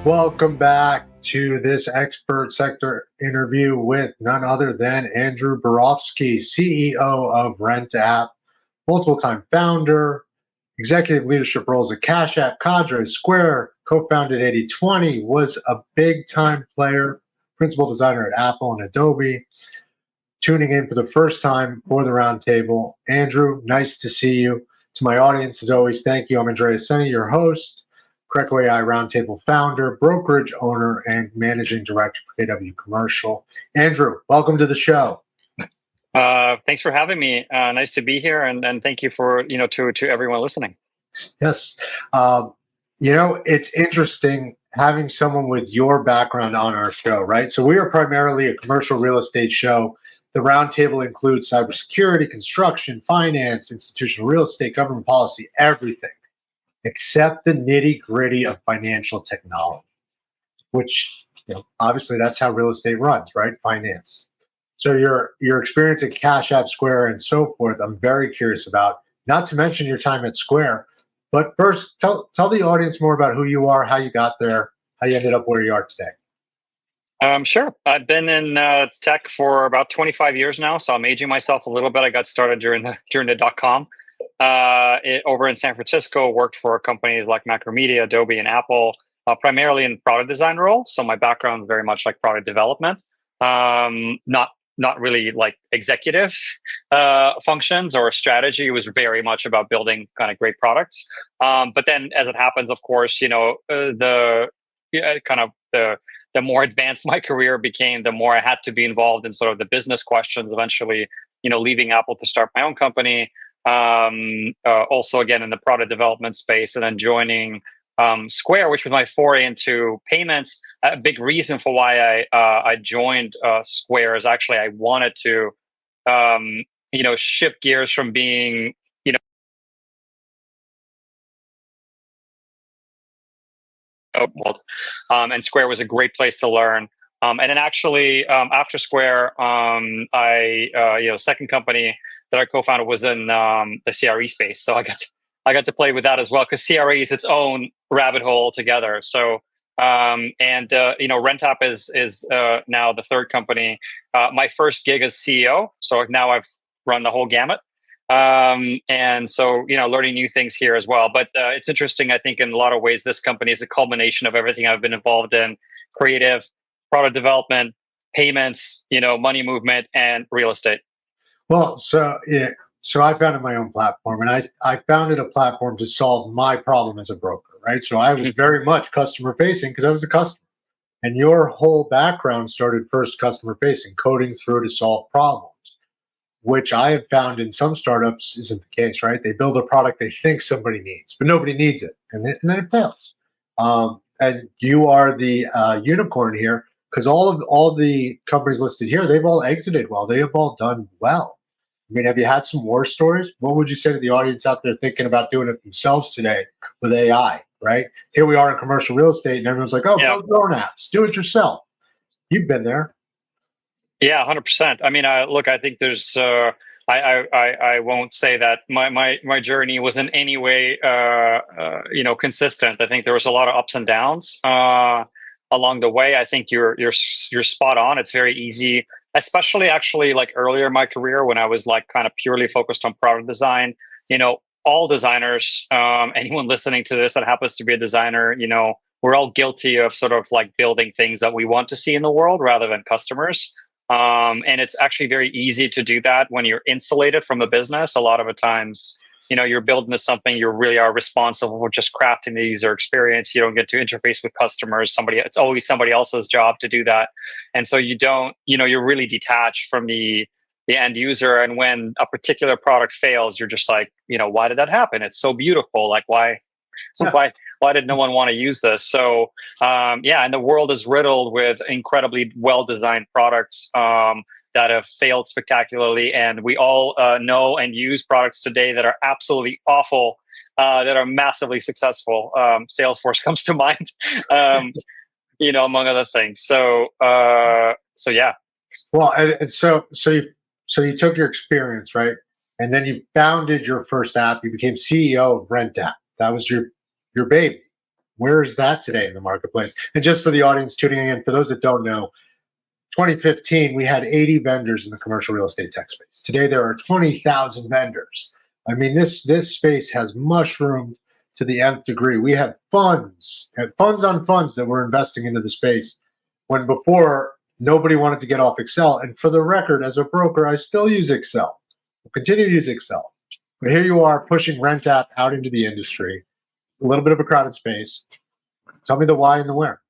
Welcome back to this expert sector interview with none other than Andrew Borovsky, CEO of Rent App, multiple time founder, executive leadership roles at Cash App, Cadre, Square, co-founded 80/20, was a big time player, principal designer at Apple and Adobe. Tuning in for the first time for the roundtable. Andrew, nice to see you. To my audience, as always, thank you. I'm Andreas Senni, your host, CRECo.ai Roundtable founder, brokerage owner, and managing director for KW Commercial. Andrew, welcome to the show. Thanks for having me. Nice to be here, and thank you for to everyone listening. Yes, it's interesting having someone with your background on our show, right? So we are primarily a commercial real estate show. The roundtable includes cybersecurity, construction, finance, institutional real estate, government policy, everything except the nitty gritty of financial technology, which obviously that's how real estate runs, right? Finance. So your experience at Cash App, Square, and so forth, I'm very curious about. Not to mention your time at Square, but first, tell the audience more about who you are, how you got there, how you ended up where you are today. Sure. I've been in tech for about 25 years now, so I'm aging myself a little bit. I got started during the .com. Over in San Francisco, worked for companies like Macromedia, Adobe, and Apple, primarily in product design roles. So my background is very much like product development, not really like executive functions or strategy. It was very much about building kind of great products. But then, as it happens, of course, the more advanced my career became, the more I had to be involved in sort of the business questions. Eventually, leaving Apple to start my own company. Also, again, in the product development space, and then joining Square, which was my foray into payments. A big reason for why I joined Square is actually I wanted to, shift gears from being, and Square was a great place to learn. And then actually, after Square, second company that I co-founded was in the CRE space. So I got to play with that as well, because CRE is its own rabbit hole altogether. So Rent App is now the third company. My first gig as CEO. So now I've run the whole gamut. And so, learning new things here as well. But it's interesting, I think, in a lot of ways, this company is a culmination of everything I've been involved in: creative, product development, payments, money movement, and real estate. Well, so I founded my own platform, and I founded a platform to solve my problem as a broker, right? So I was very much customer facing because I was a customer. And your whole background started first customer facing, coding through to solve problems, which I have found in some startups isn't the case, right? They build a product they think somebody needs, but nobody needs it, and then it fails. And you are the unicorn here, because all the companies listed here, they've all exited well. They have all done well. I mean, have you had some war stories? What would you say to the audience out there thinking about doing it themselves today with AI, right? Here we are in commercial real estate, and everyone's like, oh, build your own apps, do it yourself. You've been there. Yeah, 100%. I mean, look, I think there's, I won't say that my journey was in any way, consistent. I think there was a lot of ups and downs along the way. I think you're spot on. It's very easy, especially actually like earlier in my career when I was like kind of purely focused on product design. All designers, anyone listening to this that happens to be a designer, we're all guilty of sort of like building things that we want to see in the world rather than customers. And it's actually very easy to do that when you're insulated from the business. A lot of the times, you're building something, you really are responsible for just crafting the user experience. You don't get to interface with customers. It's always somebody else's job to do that. And so you don't, you're really detached from the end user. And when a particular product fails, you're just like, why did that happen? It's so beautiful. Like, why did no one want to use this? So and the world is riddled with incredibly well-designed products that have failed spectacularly, and we all know and use products today that are absolutely awful, that are massively successful. Salesforce comes to mind, among other things. So yeah. Well, and so you took your experience, right, and then you founded your first app. You became CEO of Rent App. That was your baby. Where is that today in the marketplace? And just for the audience tuning in, for those that don't know, 2015, we had 80 vendors in the commercial real estate tech space. Today, there are 20,000 vendors. I mean, this space has mushroomed to the nth degree. We have funds and funds on funds that we're investing into the space when before nobody wanted to get off Excel. And for the record, as a broker, I still use Excel. We'll continue to use Excel. But here you are pushing Rent App out into the industry, a little bit of a crowded space. Tell me the why and the where.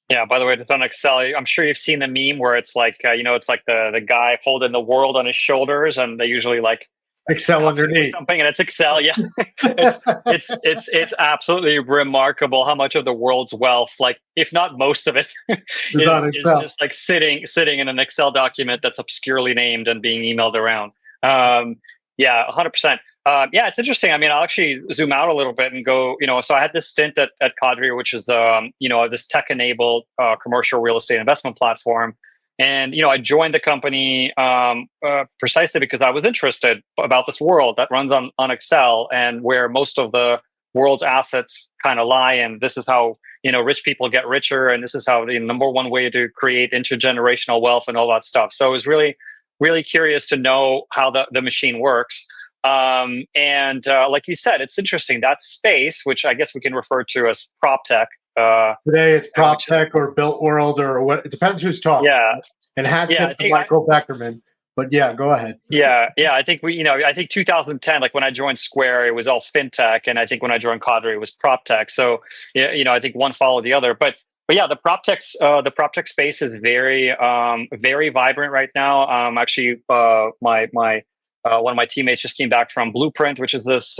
Yeah, by the way, it's on Excel. I'm sure you've seen the meme where it's like, it's like the guy holding the world on his shoulders, and they usually like Excel underneath something, and it's Excel. Yeah, it's absolutely remarkable how much of the world's wealth, like if not most of it, is just like sitting in an Excel document that's obscurely named and being emailed around. Yeah, 100%. Yeah, it's interesting. I mean, I'll actually zoom out a little bit and go, so I had this stint at Cadre, which is, this tech-enabled commercial real estate investment platform. And, I joined the company precisely because I was interested about this world that runs on Excel and where most of the world's assets kind of lie. And this is how, rich people get richer. And this is how the number one way to create intergenerational wealth and all that stuff. So it was really, really curious to know how the machine works. Like you said, it's interesting, that space, which I guess we can refer to as prop tech. Today it's prop tech or built world or what, it depends who's talking. Yeah. And hat tip to Michael Beckerman. But yeah, go ahead. Yeah. I think I think 2010, like when I joined Square, it was all fintech. And I think when I joined Cadre, it was prop tech. So, I think one followed the other. But yeah, the prop tech space is very, very vibrant right now. Actually, my one of my teammates just came back from Blueprint, which is this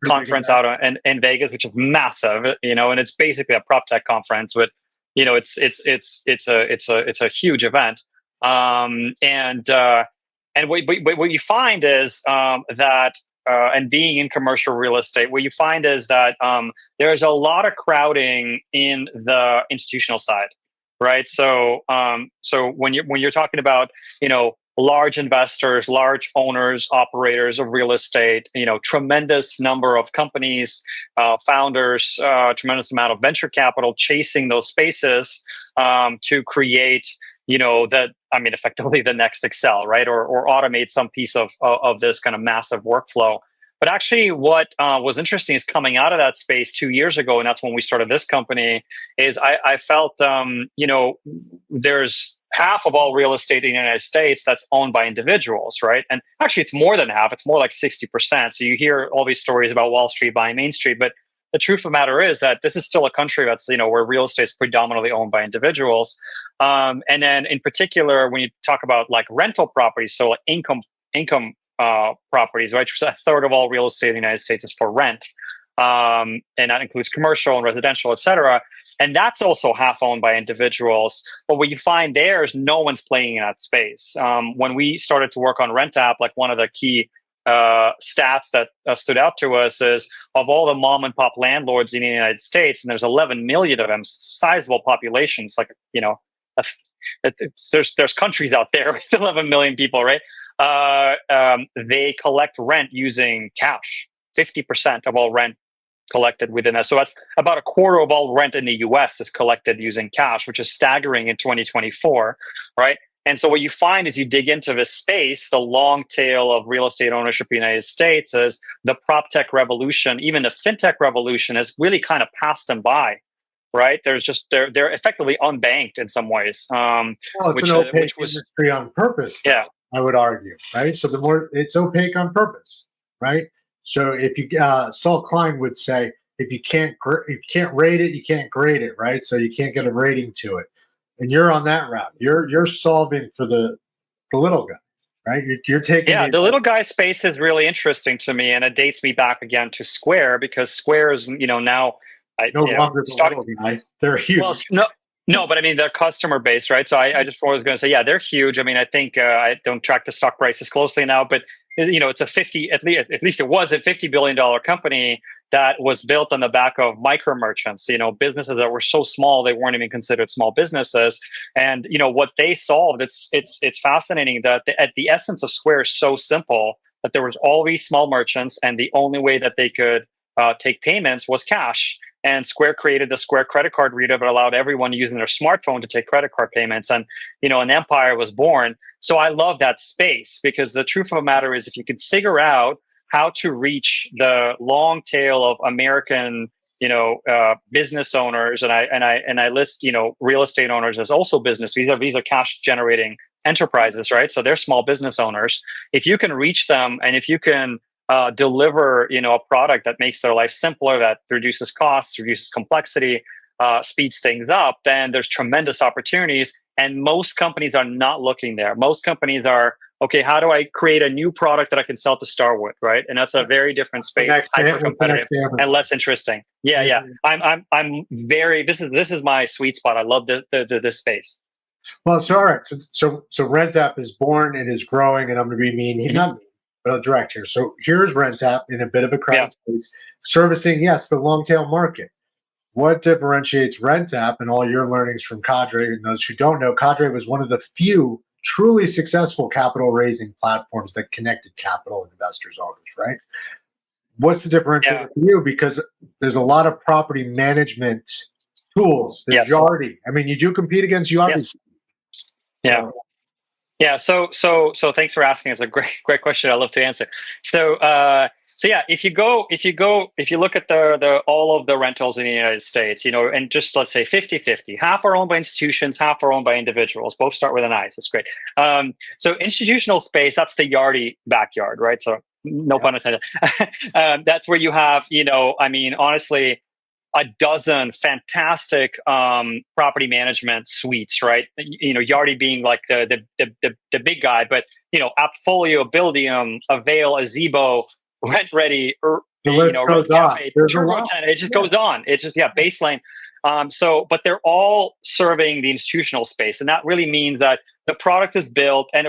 conference out in Vegas, which is massive, and it's basically a prop tech conference. But it's a huge event. And what you find is that. And being in commercial real estate, what you find is that there's a lot of crowding in the institutional side, right? So when you're talking about large investors, large owners, operators of real estate, tremendous number of companies, founders, tremendous amount of venture capital chasing those spaces to create, effectively the next Excel, right? Or automate some piece of this kind of massive workflow. But actually what was interesting is coming out of that space 2 years ago, and that's when we started this company, is I felt, there's half of all real estate in the United States that's owned by individuals, right? And actually it's more than half, it's more like 60%. So you hear all these stories about Wall Street buying Main Street, but the truth of the matter is that this is still a country that's, where real estate is predominantly owned by individuals. And then in particular, when you talk about like rental properties, so like income properties, right? Which is a third of all real estate in the United States is for rent. And that includes commercial and residential, et cetera. And that's also half owned by individuals. But what you find there is no one's playing in that space. When we started to work on Rent App, like one of the key stats that stood out to us is of all the mom and pop landlords in the United States, and there's 11 million of them, sizable populations, like, there's countries out there with 11 million people, right? They collect rent using cash. 50% of all rent collected within that. So that's about a quarter of all rent in the US is collected using cash, which is staggering in 2024, right? And so what you find as you dig into this space, the long tail of real estate ownership in the United States, is the prop tech revolution, even the fintech revolution, has really kind of passed them by, right? They're effectively unbanked in some ways. Well, it's an opaque industry on purpose, though, yeah, I would argue, right? So the more it's opaque on purpose, right? So if you Saul Klein would say, if you can't rate it, you can't grade it, right? So you can't get a rating to it. And you're on that route. You're solving for the little guy, right? You're taking. Yeah, the little guy space is really interesting to me, and it dates me back again to Square, because Square is now no longer the little guys. They're huge. Well, no, but I mean their customer base, right? So I just was going to say, yeah, they're huge. I mean, I think I don't track the stock prices closely now, but it's at least it was a $50 billion company that was built on the back of micro merchants, businesses that were so small they weren't even considered small businesses. And what they solved, it's fascinating that at the essence of Square is so simple that there was all these small merchants, and the only way that they could take payments was cash. And Square created the Square credit card reader that allowed everyone using their smartphone to take credit card payments. And, an empire was born. So I love that space, because the truth of the matter is, if you could figure out how to reach the long tail of American, business owners, and I list, real estate owners as also business. These are cash generating enterprises, right? So they're small business owners. If you can reach them, and if you can deliver, a product that makes their life simpler, that reduces costs, reduces complexity, speeds things up, then there's tremendous opportunities. And most companies are not looking there. Most companies are, okay, how do I create a new product that I can sell to start with, right? And that's a very different space, hyper competitive and less interesting. Yeah. I'm very. This is my sweet spot. I love this space. Well, so all right. So RentApp is born. It is growing, and I'm going to be mean. Not mean, but I'll direct here. So here's RentApp in a bit of a crowded space, servicing, yes, the long tail market. What differentiates RentApp, and all your learnings from Cadre, and those who don't know, Cadre was one of the few truly successful capital raising platforms that connected capital investors, owners, right? What's the differentiator for you? Because there's a lot of property management tools. There's Yardi. I mean, you do compete against Yardi. Yeah. Yeah. So thanks for asking. It's a great question. I love to answer. So yeah, if you look at the all of the rentals in the United States, and just let's say 50-50, half are owned by institutions, half are owned by individuals. Both start with an I. So it's great. So institutional space, that's the Yardi backyard, right? So no pun intended. That's where you have, honestly, a dozen fantastic property management suites, right? Yardi being like the big guy, but Appfolio, Buildium, Avail, Azebo, Rent Ready, Rent Cafe, Turbo Tenant. It just goes on. It's just baseline. But they're all serving the institutional space, and that really means that the product is built, and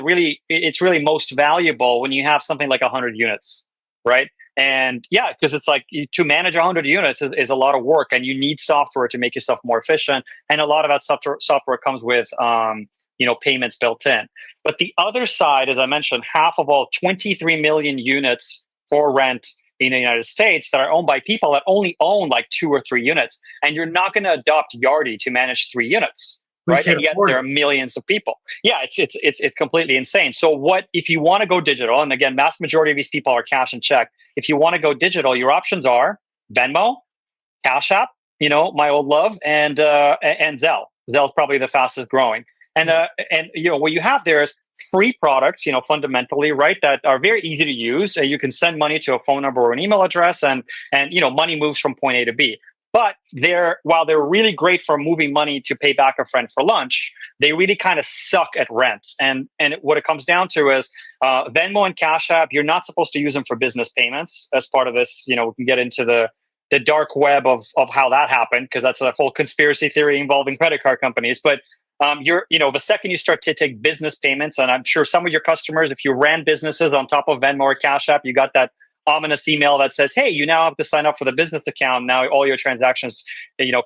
it's really most valuable when you have something like 100 units, right? And because it's like to manage 100 units is a lot of work, and you need software to make yourself more efficient. And a lot of that software comes with payments built in. But the other side, as I mentioned, half of all 23 million units for rent in the United States that are owned by people that only own like 2 or 3 units, and you're not going to adopt Yardi to manage 3 units. Right, and yet there are millions of people. Yeah, it's completely insane. So what if you want to go digital? And again, mass majority of these people are cash and check. If you want to go digital, your options are Venmo, Cash App, my old love, and Zelle. Zelle is probably the fastest growing. And what you have there is free products, fundamentally, right, that are very easy to use. You can send money to a phone number or an email address, and money moves from point A to B. But while they're really great for moving money to pay back a friend for lunch, they really kind of suck at rent. And what it comes down to is Venmo and Cash App, you're not supposed to use them for business payments as part of this. We can get into the dark web of how that happened, because that's a whole conspiracy theory involving credit card companies. But the second you start to take business payments, and I'm sure some of your customers, if you ran businesses on top of Venmo or Cash App, you got that ominous email that says, hey, you now have to sign up for the business account. Now all your transactions,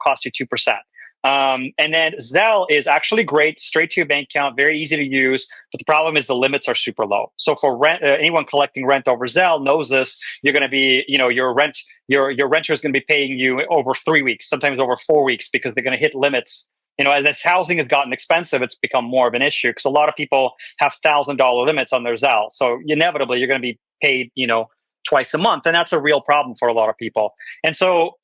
cost you 2%. And then Zelle is actually great, straight to your bank account, very easy to use. But the problem is the limits are super low. So for rent, anyone collecting rent over Zelle knows this. You're going to be, your renter is going to be paying you over 3 weeks, sometimes over 4 weeks, because they're going to hit limits. As this housing has gotten expensive, it's become more of an issue, because a lot of people have $1,000 limits on their Zelle. So inevitably, you're going to be paid, twice a month. And that's a real problem for a lot of people. And so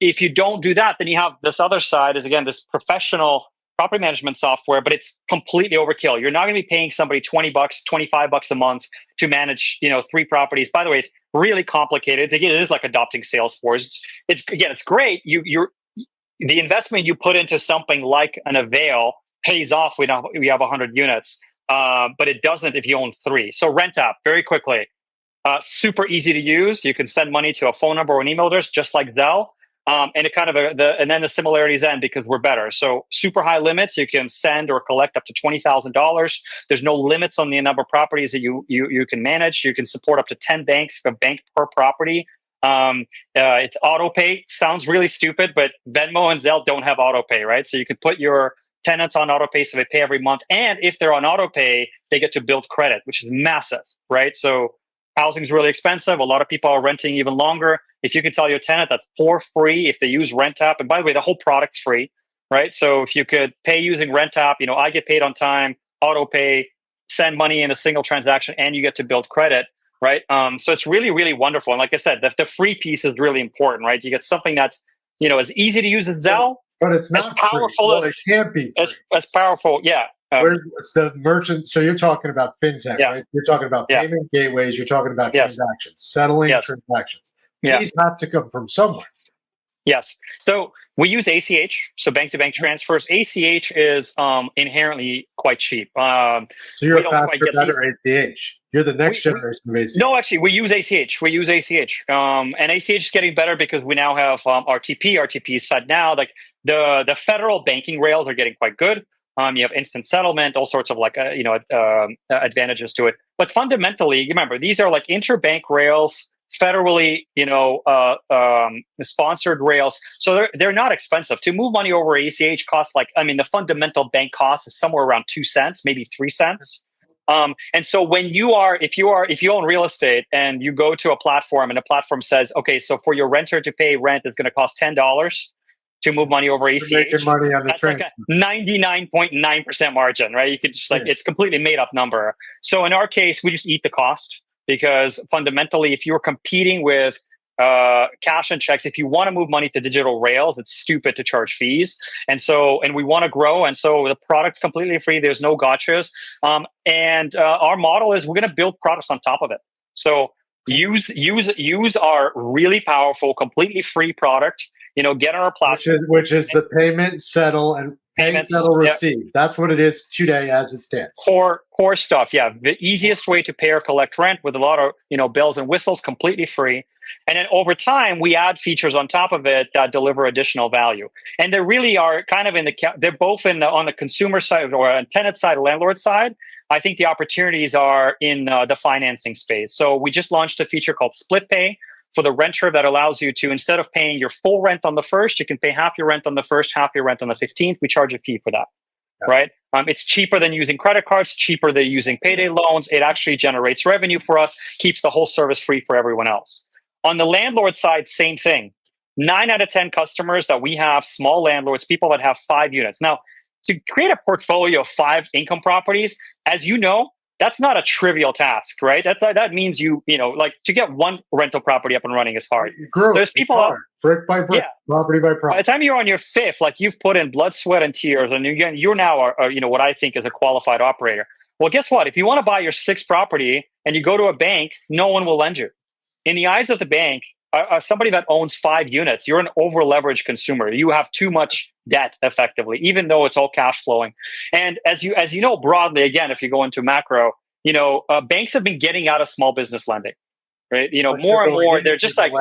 if you don't do that, then you have this other side is, again, this professional property management software, but it's completely overkill. You're not going to be paying somebody $20, $25 a month to manage, 3 properties. By the way, it's really complicated. Again, it is like adopting Salesforce. It's great. The investment you put into something like an Avail pays off. We have 100 units, but it doesn't if you own 3. So RentApp, very quickly. Super easy to use. You can send money to a phone number or an email address, just like Zelle. And it kind of and then the similarities end because we're better. So super high limits. You can send or collect up to $20,000. There's no limits on the number of properties that you can manage. You can support up to 10 banks, a bank per property. It's auto pay. Sounds really stupid, but Venmo and Zelle don't have auto pay, right? So you can put your tenants on auto pay so they pay every month. And if they're on auto pay, they get to build credit, which is massive, right? So housing is really expensive. A lot of people are renting even longer. if you could tell your tenant that for free if they use RentApp, and by the way, the whole product's free, right? So if you could pay using RentApp, I get paid on time, auto pay, send money in a single transaction, and you get to build credit, right? So it's really, really wonderful. And like I said, the free piece is really important, right? You get something that's as easy to use as Zelle, but it's not as powerful free. Well, it can't be free. As powerful, yeah. It's the merchant. So you're talking about fintech, right? You're talking about payment gateways. You're talking about transactions, settling transactions. These have to come from somewhere. Yes. So we use ACH, so bank-to-bank transfers. ACH is inherently quite cheap. So you're a faster, better ACH. You're the next generation of ACH. No, actually, we use ACH. And ACH is getting better because we now have RTP. RTP is fed now. Like the federal banking rails are getting quite good. You have instant settlement, all sorts of advantages to it. But fundamentally, remember, these are like interbank rails, federally, sponsored rails. So they're not expensive. To move money over ACH costs the fundamental bank cost is somewhere around 2 cents, maybe 3 cents. And so if you own real estate and you go to a platform and the platform says, okay, so for your renter to pay rent is going to cost $10 to move money over ACH. Making money on the that's like a 99.9% margin, right? You could just it's completely made up number. So in our case, we just eat the cost because fundamentally, if you're competing with cash and checks, if you want to move money to digital rails, it's stupid to charge fees. And we want to grow. And so the product's completely free. There's no gotchas. And our model is we're going to build products on top of it. So use our really powerful, completely free product. Get on our platform, which is the payment, settle, and settle, receive. That's what it is today, as it stands. Core stuff. Yeah, the easiest way to pay or collect rent with a lot of bells and whistles, completely free. And then over time, we add features on top of it that deliver additional value. And they really are kind of they're both on the consumer side or on tenant side, landlord side. I think the opportunities are in the financing space. So we just launched a feature called Split Pay for the renter that allows you to, instead of paying your full rent on the 1st, you can pay half your rent on the 1st, half your rent on the 15th. We charge a fee for that, right? It's cheaper than using credit cards, cheaper than using payday loans. It actually generates revenue for us, keeps the whole service free for everyone else. On the landlord side, same thing. 9 out of 10 customers that we have, small landlords, people that have 5 units. Now, to create a portfolio of 5 income properties, as you know, that's not a trivial task, right? That means to get one rental property up and running is hard. So there's people brick by brick, property by property. By the time you're on your 5th, you've put in blood, sweat, and tears, and you're now what I think is a qualified operator. Well, guess what? If you want to buy your 6th property and you go to a bank, no one will lend you. In the eyes of the bank, somebody that owns 5 units, you're an over-leveraged consumer. You have too much debt, effectively, even though it's all cash flowing. And as you know, broadly, again, if you go into macro, banks have been getting out of small business lending, right? More and more, they're just like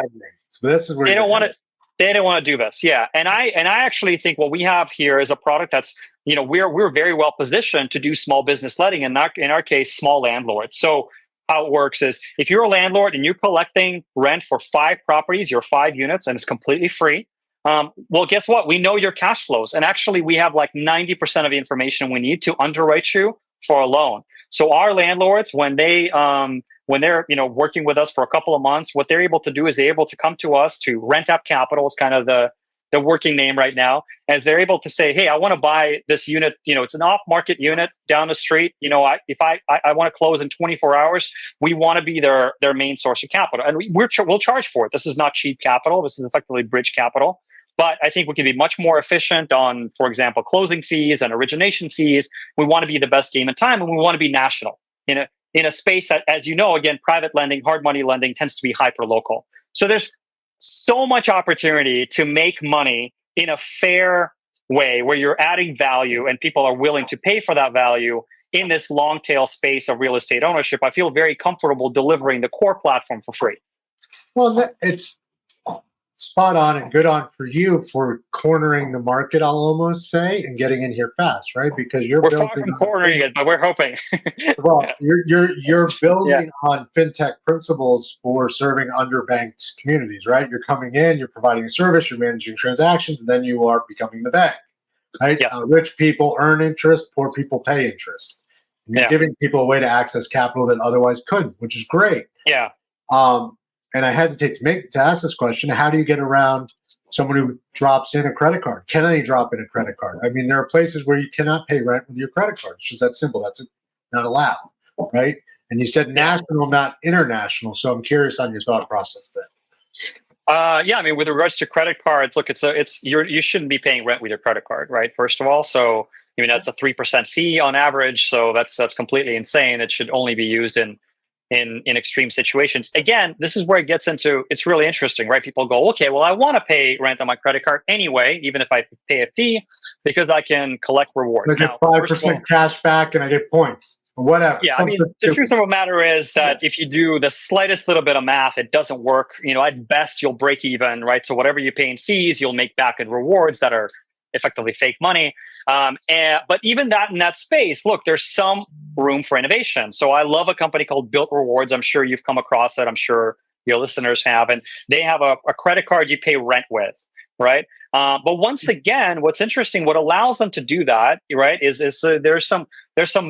this is where they don't want to. They don't want to do this, yeah. And I actually think what we have here is a product that's we're very well positioned to do small business lending, and in our case, small landlords. So how it works is if you're a landlord and you're collecting rent for 5 properties, your 5 units, and it's completely free. Well, guess what? We know your cash flows, and actually, we have 90% of the information we need to underwrite you for a loan. So our landlords, when they're working with us for a couple of months, what they're able to do is they're able to come to us to RentApp Capital. It's kind of the working name right now, as they're able to say, hey, I want to buy this unit. It's an off-market unit down the street. If I want to close in 24 hours, we want to be their main source of capital, and we'll charge for it. This is not cheap capital. This is effectively bridge capital. But I think we can be much more efficient on, for example, closing fees and origination fees. We want to be the best game in time, and we want to be national in a space that, as you know, again, private lending, hard money lending tends to be hyper local. So there's so much opportunity to make money in a fair way where you're adding value and people are willing to pay for that value in this long tail space of real estate ownership. I feel very comfortable delivering the core platform for free. Well, it's spot on and good on for you for cornering the market, I'll almost say, and getting in here fast, right? Because we're far from cornering it, but we're hoping. Well, you're building on fintech principles for serving underbanked communities, right? You're coming in, you're providing a service, you're managing transactions, and then you are becoming the bank, right? Yes. Rich people earn interest, poor people pay interest. And you're giving people a way to access capital that otherwise couldn't, which is great. Yeah. and I hesitate to ask this question: how do you get around someone who drops in a credit card? Can they drop in a credit card? I mean, there are places where you cannot pay rent with your credit card. It's just that simple. That's not allowed, right? And you said national, not international. So I'm curious on your thought process there. Yeah, I mean, with regards to credit cards, look, you shouldn't be paying rent with your credit card, right? First of all, so I mean that's a 3% fee on average, so that's completely insane. It should only be used in extreme situations. Again, this is where it gets into, it's really interesting, right? People go, okay, well, I want to pay rent on my credit card anyway, even if I pay a fee, because I can collect rewards. So I get 5% cash back and I get points. Whatever. Yeah, I mean, the truth of the matter is that if you do the slightest little bit of math, it doesn't work. You know, at best, you'll break even, right? So whatever you pay in fees, you'll make back in rewards that are effectively fake money. But even that in that space, look, there's some room for innovation. So I love a company called Built Rewards. I'm sure you've come across it. I'm sure your listeners have. And they have a credit card you pay rent with, right? But once again, what's interesting, what allows them to do that, right, is there's some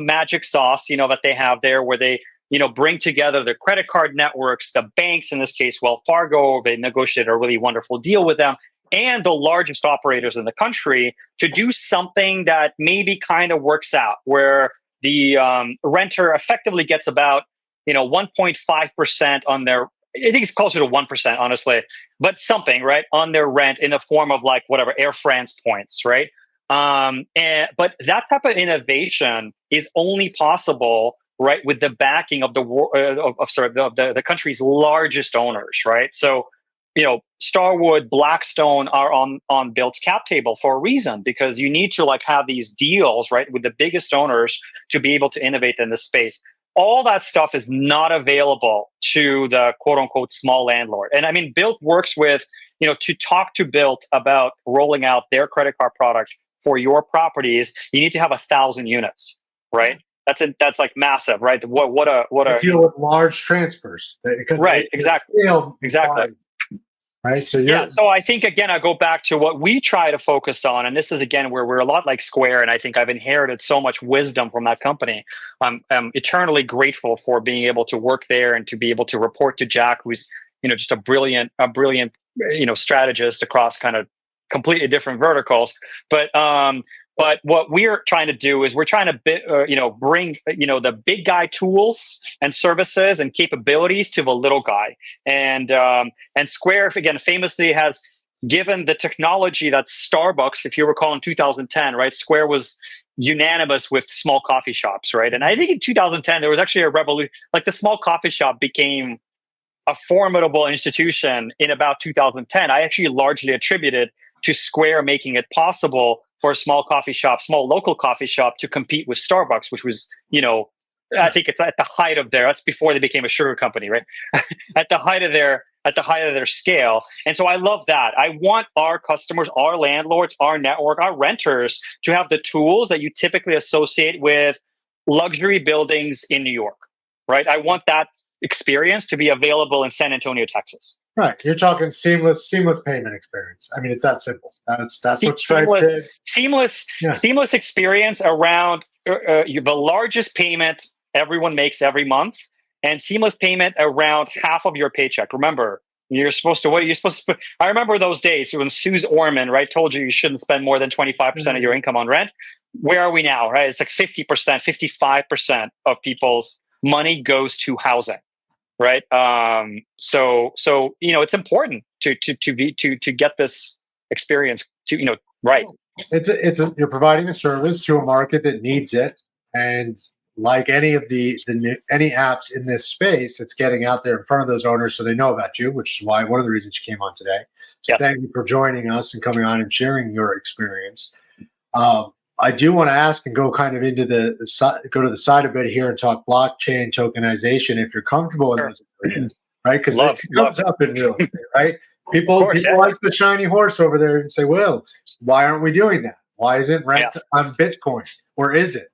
magic sauce, you know, that they have there where they, you know, bring together the credit card networks, the banks, in this case, Wells Fargo. They negotiated a really wonderful deal with them, and the largest operators in the country to do something that maybe kind of works out, where the renter effectively gets about, you know, 1.5% on their, I think it's closer to 1%, honestly, but something, right, on their rent in the form of like whatever Air France points, right? But that type of innovation is only possible, right, with the backing of the country's largest owners, right? So, you know, Starwood, Blackstone are on Built's cap table for a reason, because you need to like have these deals, right, with the biggest owners to be able to innovate in this space. All that stuff is not available to the quote unquote small landlord. And I mean, Built works with, you know, to talk to Built about rolling out their credit card product for your properties, you need to have 1,000 units, right? That's like massive, right? What a deal with large transfers. Right, exactly. Right. So yeah. So I think again, I go back to what we try to focus on, and this is again where we're a lot like Square, and I think I've inherited so much wisdom from that company. I'm eternally grateful for being able to work there and to be able to report to Jack, who's, you know, just a brilliant you know, strategist across kind of completely different verticals. But what we're trying to do is we're trying to you know, bring, you know, the big guy tools and services and capabilities to the little guy. And Square, again, famously has given the technology that Starbucks, if you recall in 2010, right, Square was unanimous with small coffee shops, right? And I think in 2010, there was actually a revolution, like the small coffee shop became a formidable institution in about 2010. I actually largely attributed to Square making it possible for a small local coffee shop to compete with Starbucks, which was, you know, I think it's at the height of that's before they became a sugar company, right? at the height of their scale. And so I love that. I want our customers, our landlords, our network, our renters to have the tools that you typically associate with luxury buildings in New York, right? I want that experience to be available in San Antonio, Texas. Right, you're talking seamless payment experience. I mean, it's that simple. That's what Stripe did. Seamless experience around the largest payment everyone makes every month, and seamless payment around half of your paycheck. Remember, I remember those days when Suze Orman, right, told you shouldn't spend more than 25% of your income on rent. Where are we now, right? It's like 50%, 55% of people's money goes to housing. Right. So you know, it's important to get this experience to, you know, right. You're providing a service to a market that needs it, and like any of any apps in this space, it's getting out there in front of those owners so they know about you, which is why one of the reasons you came on today. So Thank you for joining us and coming on and sharing your experience. I do want to ask and go kind of into go to the side a bit here and talk blockchain tokenization if you're comfortable in those areas, right? Because it comes up in real estate, right? People like the shiny horse over there and say, well, why aren't we doing that? Why isn't rent on Bitcoin? Or is it?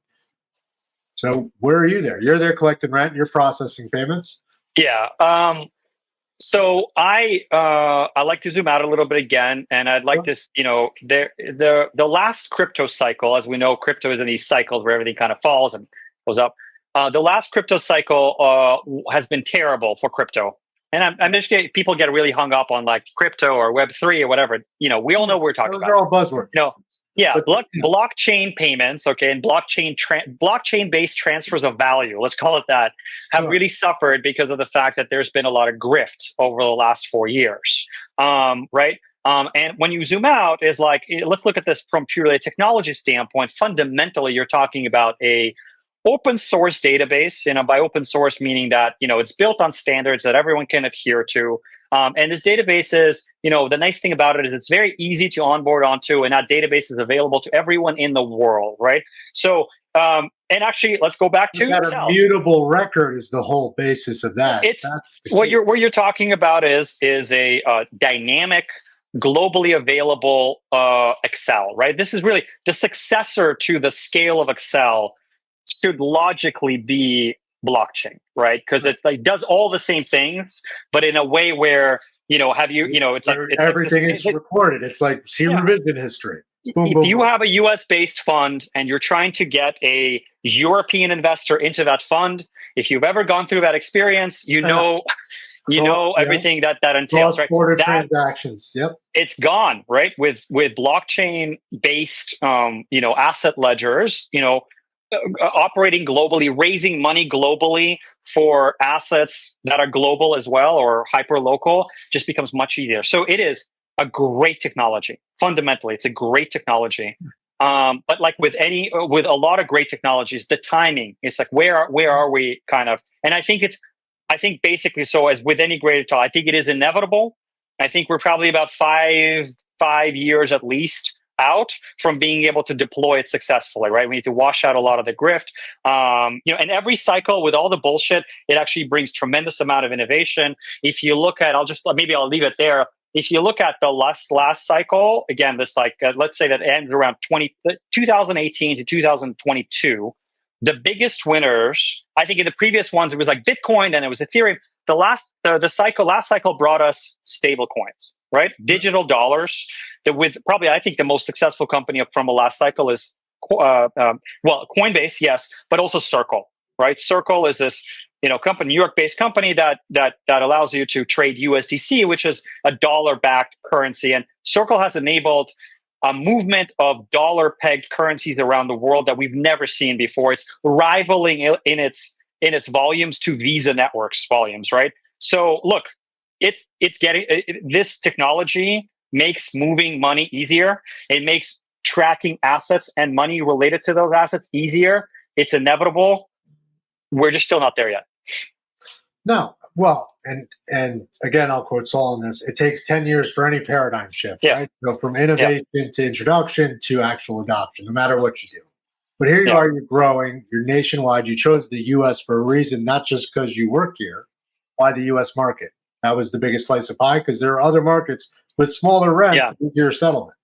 So where are you there? You're there collecting rent, you're processing payments? Yeah. So I like to zoom out a little bit again, and I'd like this, you know, the last crypto cycle, as we know, crypto is in these cycles where everything kind of falls and goes up. The last crypto cycle has been terrible for crypto, and I'm just getting, people get really hung up on like crypto or Web3 or whatever. You know, we all know what we're talking Those about. are all buzzwords. You know, yeah, But- blockchain payments, okay, and blockchain-based transfers of value, let's call it that, have Sure. really suffered because of the fact that there's been a lot of grift over the last 4 years, right? And when you zoom out, is like, let's look at this from purely a technology standpoint. Fundamentally, you're talking about a open source database. You know, by open source meaning that, you know, it's built on standards that everyone can adhere to. And this database is, you know, the nice thing about it is it's very easy to onboard onto, and that database is available to everyone in the world, right? So, and actually, let's go back to that Excel. immutable record is the whole basis of that. It's That's the what key. you're talking about is a dynamic, globally available Excel, right? This is really the successor to the scale of Excel. Should logically be blockchain, right? Because it like does all the same things, but in a way where, you know, it's like it's everything like is recorded. It's like see revision history. Boom, if boom, you boom. have a US based fund and you're trying to get a European investor into that fund, if you've ever gone through that experience, you know, everything that entails, right? Cross-border transactions. Yep. It's gone, right? With blockchain based, asset ledgers, operating globally, raising money globally for assets that are global as well or hyper local just becomes much easier. So it is a great technology. Fundamentally, it's a great technology. But like with a lot of great technologies, the timing, it's like where are we kind of? And I think basically, so as with any great technology, I think it is inevitable. I think we're probably about five years at least out from being able to deploy it successfully, right? We need to wash out a lot of the grift. And every cycle with all the bullshit, it actually brings tremendous amount of innovation. If you look at, I'll leave it there. If you look at the last cycle, again, this let's say that ends around 2018 to 2022, the biggest winners, I think in the previous ones, it was like Bitcoin and it was Ethereum. The last cycle brought us stable coins, right? Digital dollars. With probably, I think the most successful company from the last cycle is, Coinbase, yes, but also Circle, right? Circle is this, New York-based company that allows you to trade USDC, which is a dollar-backed currency, and Circle has enabled a movement of dollar-pegged currencies around the world that we've never seen before. It's rivaling in its volumes to Visa networks volumes, right? So look, it's getting this technology makes moving money easier. It makes tracking assets and money related to those assets easier. It's inevitable. We're just still not there yet. No, well, and again, I'll quote Saul on this. It takes 10 years for any paradigm shift, right? So from innovation to introduction to actual adoption, no matter what you do. But here you are, you're growing, you're nationwide. You chose the U.S. for a reason, not just because you work here. Why the U.S. market? That was the biggest slice of pie, because there are other markets with smaller rents, easier settlement.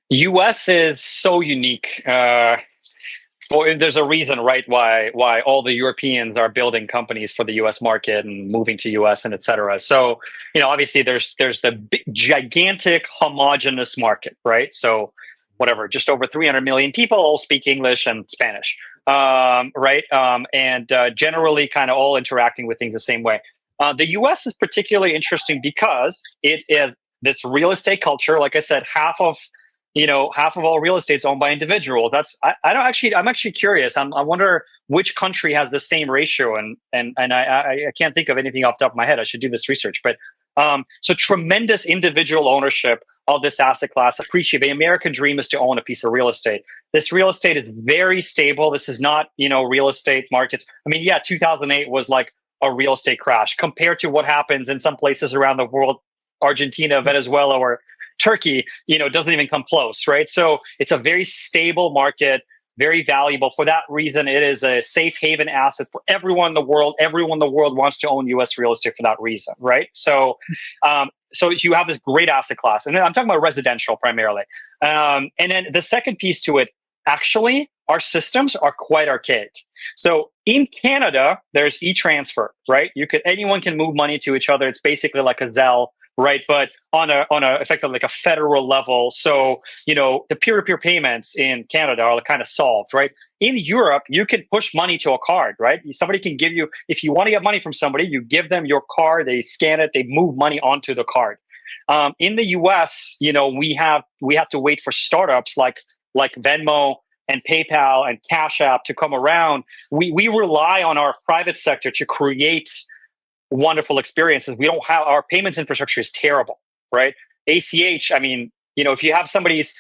U.S. is so unique. Well, there's a reason, right, why all the Europeans are building companies for the U.S. market and moving to U.S. and et cetera. So, obviously there's the gigantic homogenous market, right? So whatever, just over 300 million people all speak English and Spanish, right? And generally kind of all interacting with things the same way. The U.S. is particularly interesting because it is this real estate culture. Like I said, half of all real estate is owned by individuals. I'm actually curious. I wonder which country has the same ratio, and I can't think of anything off the top of my head. I should do this research. But so tremendous individual ownership of this asset class. The American dream is to own a piece of real estate. This real estate is very stable. This is not, real estate markets. I mean, 2008 was like a real estate crash compared to what happens in some places around the world, Argentina, Venezuela, or Turkey, doesn't even come close, right? So it's a very stable market, very valuable. For that reason, it is a safe haven asset for everyone in the world. Everyone in the world wants to own U.S. real estate for that reason, right? So, so you have this great asset class. And then I'm talking about residential primarily. And then the second piece to it, actually, our systems are quite archaic. So in Canada, there's e-transfer, right? Anyone can move money to each other. It's basically like a Zelle right? But on a effectively like a federal level. So, the peer-to-peer payments in Canada are kind of solved, right? In Europe, you can push money to a card, right? Somebody can give you, if you want to get money from somebody, you give them your card, they scan it, they move money onto the card. In the US, we have to wait for startups like Venmo and PayPal and Cash App to come around. We rely on our private sector to create wonderful experiences. We don't have, our payments infrastructure is terrible, right? ACH, I mean, if you have somebody's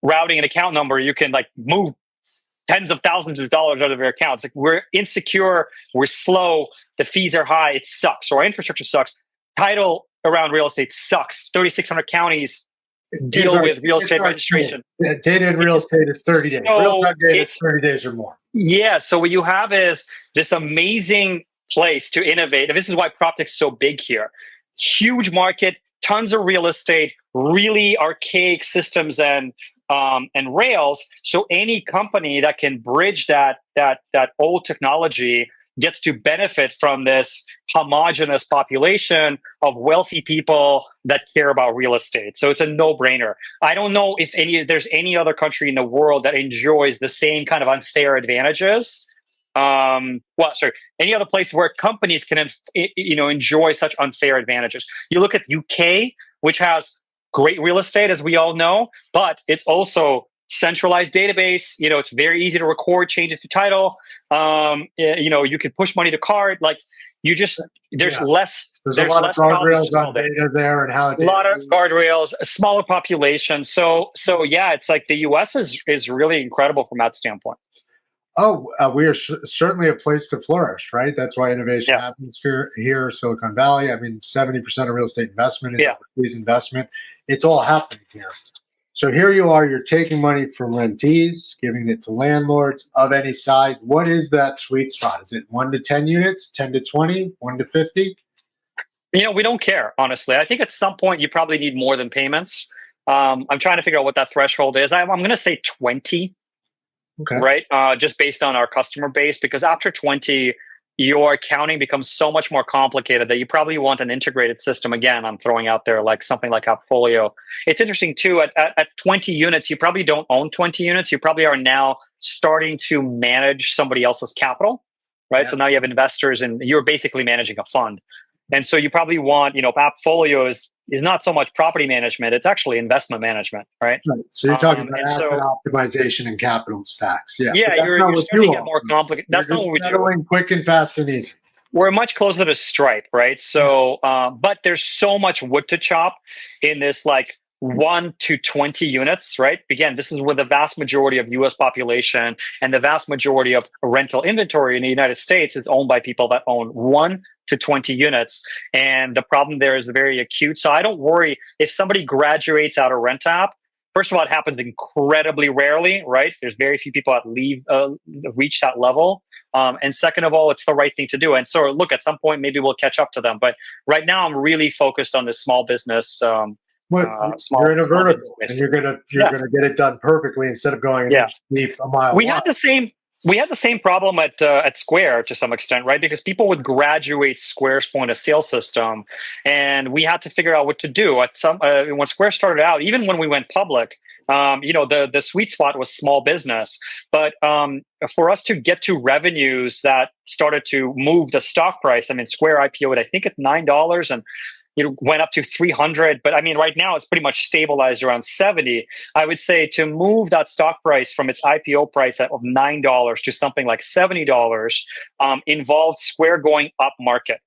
routing an account number, you can like move tens of thousands of dollars out of your accounts. Like, we're insecure, we're slow, the fees are high, it sucks. So our infrastructure sucks. Title around real estate sucks. 3,600 counties deal with real estate registration. Data in real estate is 30 days. So Real-time data is 30 days or more. Yeah. So what you have is this amazing place to innovate. And this is why PropTech's so big here. Huge market, tons of real estate, really archaic systems and rails. So any company that can bridge that old technology gets to benefit from this homogenous population of wealthy people that care about real estate. So it's a no-brainer. I don't know if there's any other country in the world that enjoys the same kind of unfair advantages. Any other place where companies can, enjoy such unfair advantages. You look at UK, which has great real estate, as we all know, but it's also centralized database. It's very easy to record changes to title. You can push money to card. Like, there's less. There's a lot of guardrails on data there, and how a lot of guardrails, a smaller population. So yeah, it's like the US is really incredible from that standpoint. Oh, we are certainly a place to flourish, right? That's why innovation happens here, Silicon Valley. I mean, 70% of real estate investment is overseas investment. It's all happening here. So here you are, you're taking money from rentees, giving it to landlords of any size. What is that sweet spot? Is it 1 to 10 units, 10 to 20, 1 to 50? We don't care, honestly. I think at some point you probably need more than payments. I'm trying to figure out what that threshold is. I'm going to say 20. Okay. Right? Just based on our customer base, because after 20, your accounting becomes so much more complicated that you probably want an integrated system. Again, I'm throwing out there like something like Appfolio. It's interesting too, at 20 units, you probably don't own 20 units. You probably are now starting to manage somebody else's capital, right? Yeah. So now you have investors and you're basically managing a fund. And so you probably want, Appfolio is not so much property management, it's actually investment management, right? So you're talking about asset optimization and capital stacks. Yeah, you're starting to get more complicated. That's not what we do. Quick and fast and easy. We're much closer to Stripe, right? So, but there's so much wood to chop in this, like 1 to 20 units, right? Again, this is where the vast majority of US population and the vast majority of rental inventory in the United States is owned by people that own 1 to 20 units. And the problem there is very acute. So I don't worry if somebody graduates out of RentApp. First of all, it happens incredibly rarely, right? There's very few people that reach that level. And second of all, it's the right thing to do. And so look, at some point, maybe we'll catch up to them. But right now I'm really focused on this small business. You're in a vertical, and you're gonna get it done perfectly instead of going deep a mile. We had the same problem at Square to some extent, right? Because people would graduate Square's point of sale system, and we had to figure out what to do. When Square started out, even when we went public, the sweet spot was small business. But for us to get to revenues that started to move the stock price, I mean, Square IPO'd, I think, at $9 and went up to 300, but I mean, right now it's pretty much stabilized around 70. I would say to move that stock price from its IPO price of $9 to something like $70 involved Square going up market,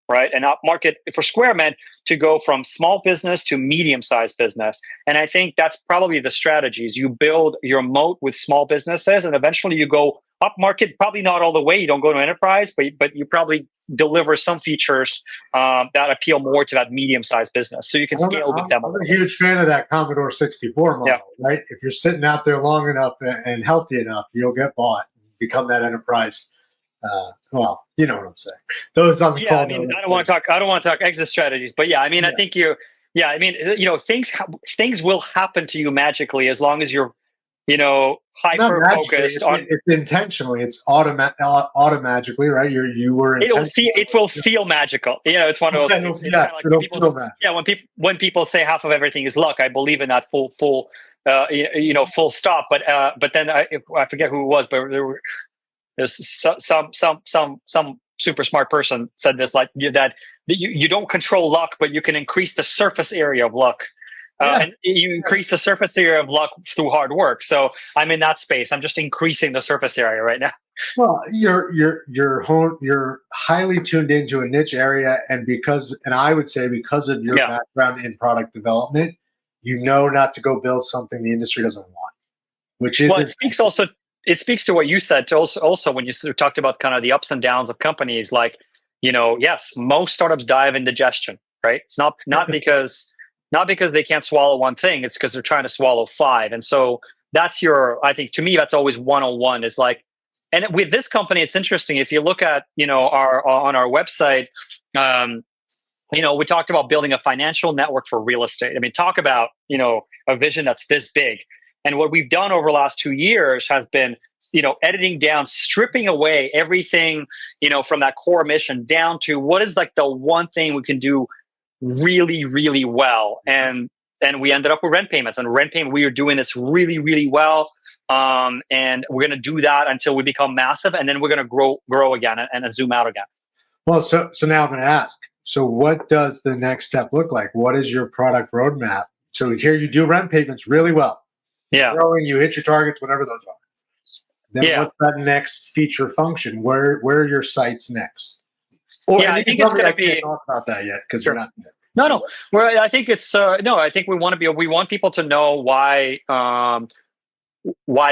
right? And up market for Square meant to go from small business to medium-sized business. And I think that's probably the strategies. You build your moat with small businesses, and eventually you go up market, probably not all the way. You don't go to enterprise, but you probably deliver some features that appeal more to that medium-sized business. So you can scale with them. I'm a huge fan of that Commodore 64 model, right? If you're sitting out there long enough and healthy enough, you'll get bought, become that enterprise. Well, you know what I'm saying. Those on the call. I mean, I don't want to talk exit strategies, but I mean, I think things will happen to you magically as long as you're Not hyper magically. focused on. It's intentionally. It's automatically, right? You were intentional. It will feel magical. It's one of those. It's kind of like when It'll people, feel that. yeah, when people say half of everything is luck, I believe in that full stop. But then I forget who it was, but there's some super smart person said this, like that you don't control luck, but you can increase the surface area of luck. And you increase the surface area of luck through hard work. So I'm in that space. I'm just increasing the surface area right now. Well, you're highly tuned into a niche area, and I would say because of your Yeah. background in product development, you know not to go build something the industry doesn't want, which is Well, it speaks to what you said to also when you talked about kind of the ups and downs of companies. Like, yes, most startups die of indigestion, right? It's not because they can't swallow one thing. It's because they're trying to swallow five. And so I think to me, that's always 101 is like, and with this company, it's interesting. If you look at, on our website, we talked about building a financial network for real estate. I mean, talk about, a vision that's this big. And what we've done over the last 2 years has been, editing down, stripping away everything, from that core mission down to what is like the one thing we can do really, really well. And we ended up with rent payments. And rent payment, we are doing this really, really well. And we're going to do that until we become massive. And then we're going to grow again and zoom out again. Well, so now I'm going to ask. So, what does the next step look like? What is your product roadmap? So here you do rent payments really well. Yeah, growing, you hit your targets, whatever those are. Then what's that next feature function? Where are your sites next? I think it's going to be. Can't talk about that yet because you're not there. No. Well, I think it's no. I think we want people to know why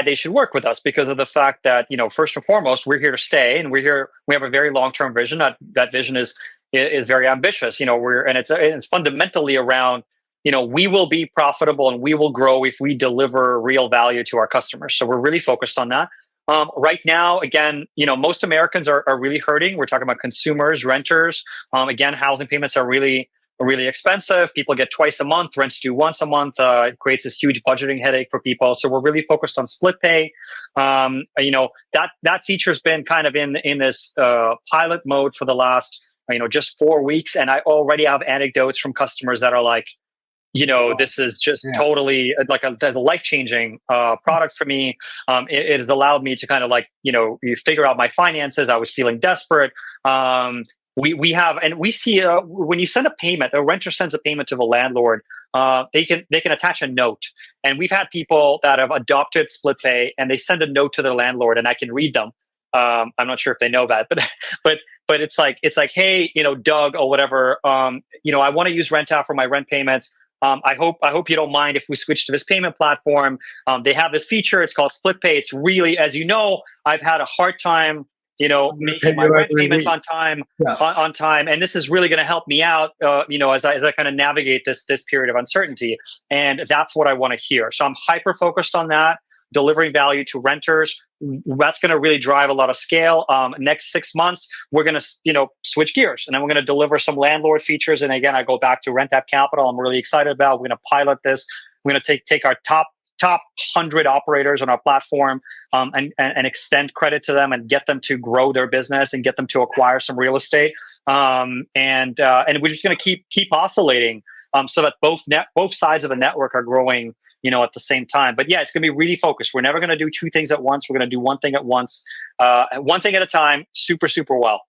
they should work with us because of the fact that first and foremost we're here to stay and we have a very long-term vision. That vision is very ambitious. It's fundamentally around we will be profitable and we will grow if we deliver real value to our customers. So we're really focused on that. Right now, again, most Americans are really hurting. We're talking about consumers, renters. Again, housing payments are really expensive. People get twice a month. Rents due once a month. It creates this huge budgeting headache for people. So we're really focused on split pay. That feature's been kind of in this pilot mode for the last just 4 weeks, and I already have anecdotes from customers that are like, this is just totally like a life-changing product for me. It has allowed me to kind of like, you figure out my finances. I was feeling desperate. We see when you send a payment, a renter sends a payment to the landlord, they can attach a note. And we've had people that have adopted split pay and they send a note to their landlord and I can read them. I'm not sure if they know that, but it's like, hey, Doug or whatever, I want to use RentApp for my rent payments. I hope you don't mind if we switch to this payment platform. They have this feature. It's called Split Pay. It's really, as you know, I've had a hard time, making my rent payments on time, and this is really going to help me out, as I kind of navigate this period of uncertainty. And that's what I want to hear. So I'm hyper focused on that, delivering value to renters. That's going to really drive a lot of scale. Next 6 months, we're going to, switch gears, and then we're going to deliver some landlord features. And again, I go back to RentApp Capital. I'm really excited about. We're going to pilot this. We're going to take our top 100 operators on our platform and extend credit to them and get them to grow their business and get them to acquire some real estate. And we're just going to keep oscillating so that both sides of the network are growing at the same time. But it's going to be really focused. We're never going to do two things at once. We're going to do one thing at once, one thing at a time, super, super well.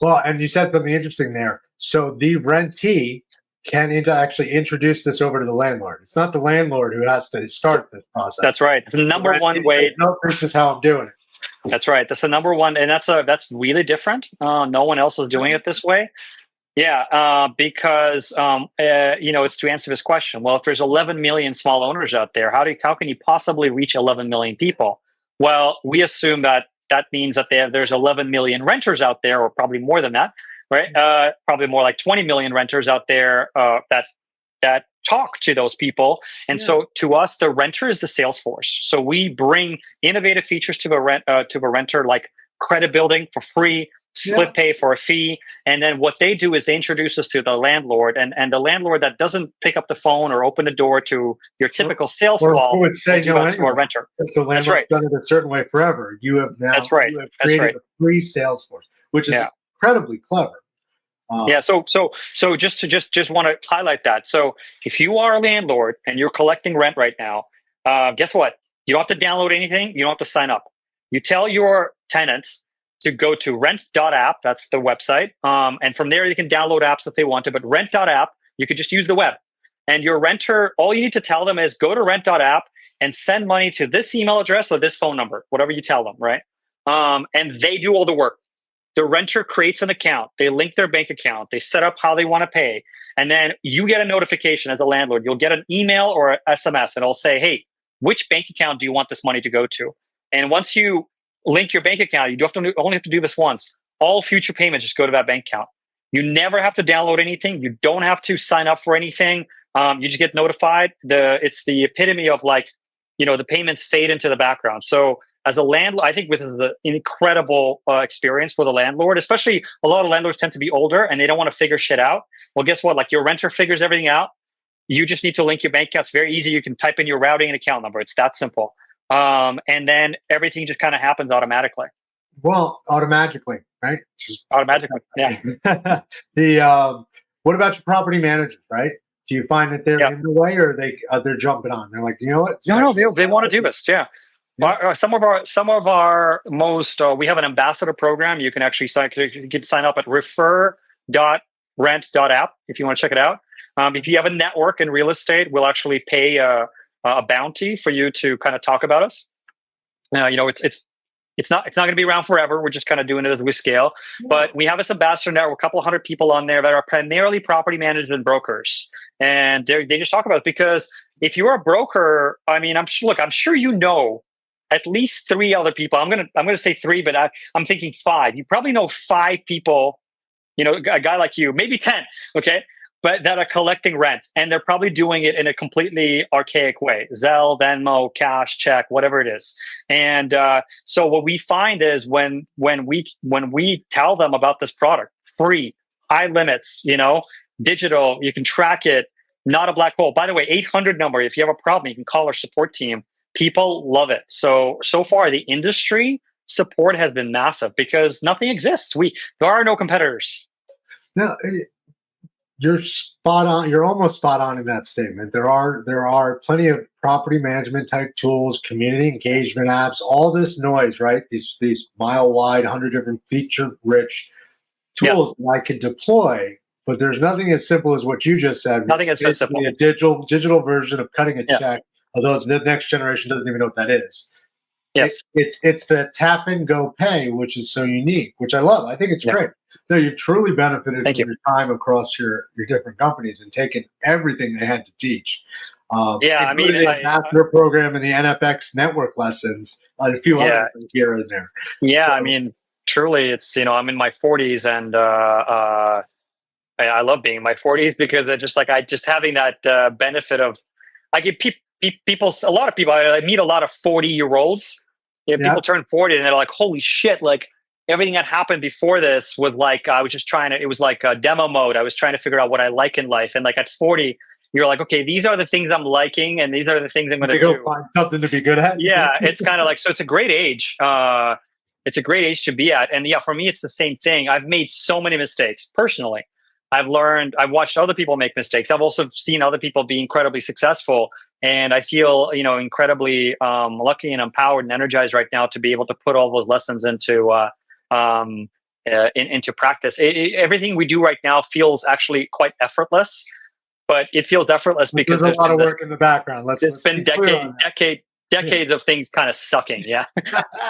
Well, and you said something interesting there. So the rentee can actually introduce this over to the landlord. It's not the landlord who has to start this process. That's right. It's the number one way. No, this is how I'm doing it. That's right. That's the number one. And that's really different. No one else is doing it this way. Yeah, because it's to answer this question. Well, if there's 11 million small owners out there, how can you possibly reach 11 million people? Well, we assume that means that there's 11 million renters out there, or probably more than that, right? Probably more like 20 million renters out there that talk to those people. And so to us, the renter is the sales force. So we bring innovative features to the renter, like credit building for free, split pay for a fee. And then what they do is they introduce us to the landlord, and the landlord that doesn't pick up the phone or open the door to your typical sales Or call who would say will do no that to a anyway? renter. Because the That's landlord's right. done it a certain way forever. You have That's right. That's created right. a free Salesforce, which is Yeah. incredibly clever. Yeah. So just want to highlight that. So if you are a landlord and you're collecting rent right now, guess what? You don't have to download anything. You don't have to sign up. You tell your tenant to go to rent.app. That's the website. And from there, you can download apps if they want to, but rent.app, you could just use the web. And your renter, all you need to tell them is go to rent.app and send money to this email address or this phone number, whatever you tell them, right? And they do all the work. The renter creates an account, they link their bank account, they set up how they want to pay, and then you get a notification as a landlord. You'll get an email or an SMS, and it'll say, hey, which bank account do you want this money to go to? And once you link your bank account, you only have to do this once. All future payments just go to that bank account. You never have to download anything. You don't have to sign up for anything. You just get notified. It's the epitome of the payments fade into the background. So as a landlord, I think this is an incredible experience for the landlord, especially a lot of landlords tend to be older and they don't want to figure shit out. Well, guess what? Like your renter figures everything out. You just need to link your bank account. It's very easy. You can type in your routing and account number. It's that simple. And then everything just kind of happens automatically. Well, automatically, right? Just Automatically, yeah. What about your property managers, right? Do you find that they're Yeah. in the way, or they're jumping on? They're like, you know what? No, they want to do this. Yeah. Some of our most we have an ambassador program. You can actually sign up at refer.rent.app if you want to check it out. If you have a network in real estate, we'll actually pay a bounty for you to kind of talk about us. It's not going to be around forever. We're just kind of doing it as we scale. Yeah. But we have this ambassador network, a couple of hundred people on there that are primarily property managers and brokers, and they just talk about it because if you're a broker, I mean, I'm sure you know at least 3 other people. I'm gonna say 3, but I'm thinking 5. You probably know 5 people, a guy like you, maybe 10, okay, but that are collecting rent, and they're probably doing it in a completely archaic way: Zelle, Venmo, cash, check, whatever it is. And so what we find is when we tell them about this product, free, high limits, digital, you can track it, not a black hole. By the way, 800 number. If you have a problem, you can call our support team. People love it. So far, the industry support has been massive because nothing exists. There are no competitors. No, you're spot on. You're almost spot on in that statement. There are plenty of property management type tools, community engagement apps, all this noise, right? These mile wide, 100 different feature rich tools that I could deploy. But there's nothing as simple as what you just said. Nothing is so simple. A digital version of cutting a check. Although the next generation doesn't even know what that is. Yes. It's the tap and go pay, which is so unique, which I love. I think it's great. No, you've truly benefited from your time across your different companies and taken everything they had to teach. I mean, the ambassador program and the NFX network lessons, and a few other things here and there. Yeah, so, I mean, truly, it's I'm in my 40s, and I love being in my 40s because I just having that benefit of I give people, a lot of people, I meet a lot of 40-year-olds. People turn 40 and they're like, holy shit, like everything that happened before this was like, it was like a demo mode. I was trying to figure out what I like in life. And like at 40, you're like, okay, these are the things I'm liking and these are the things I'm going to do. Go find something to be good at. Yeah, it's kind of like, so it's a great age. It's a great age to be at. And yeah, for me, it's the same thing. I've made so many mistakes personally. I've watched other people make mistakes. I've also seen other people be incredibly successful. And I feel, incredibly lucky and empowered and energized right now to be able to put all those lessons into practice. Everything we do right now feels actually quite effortless, but it feels effortless because there's a lot of work in the background. There's been decades of things kind of sucking. Yeah.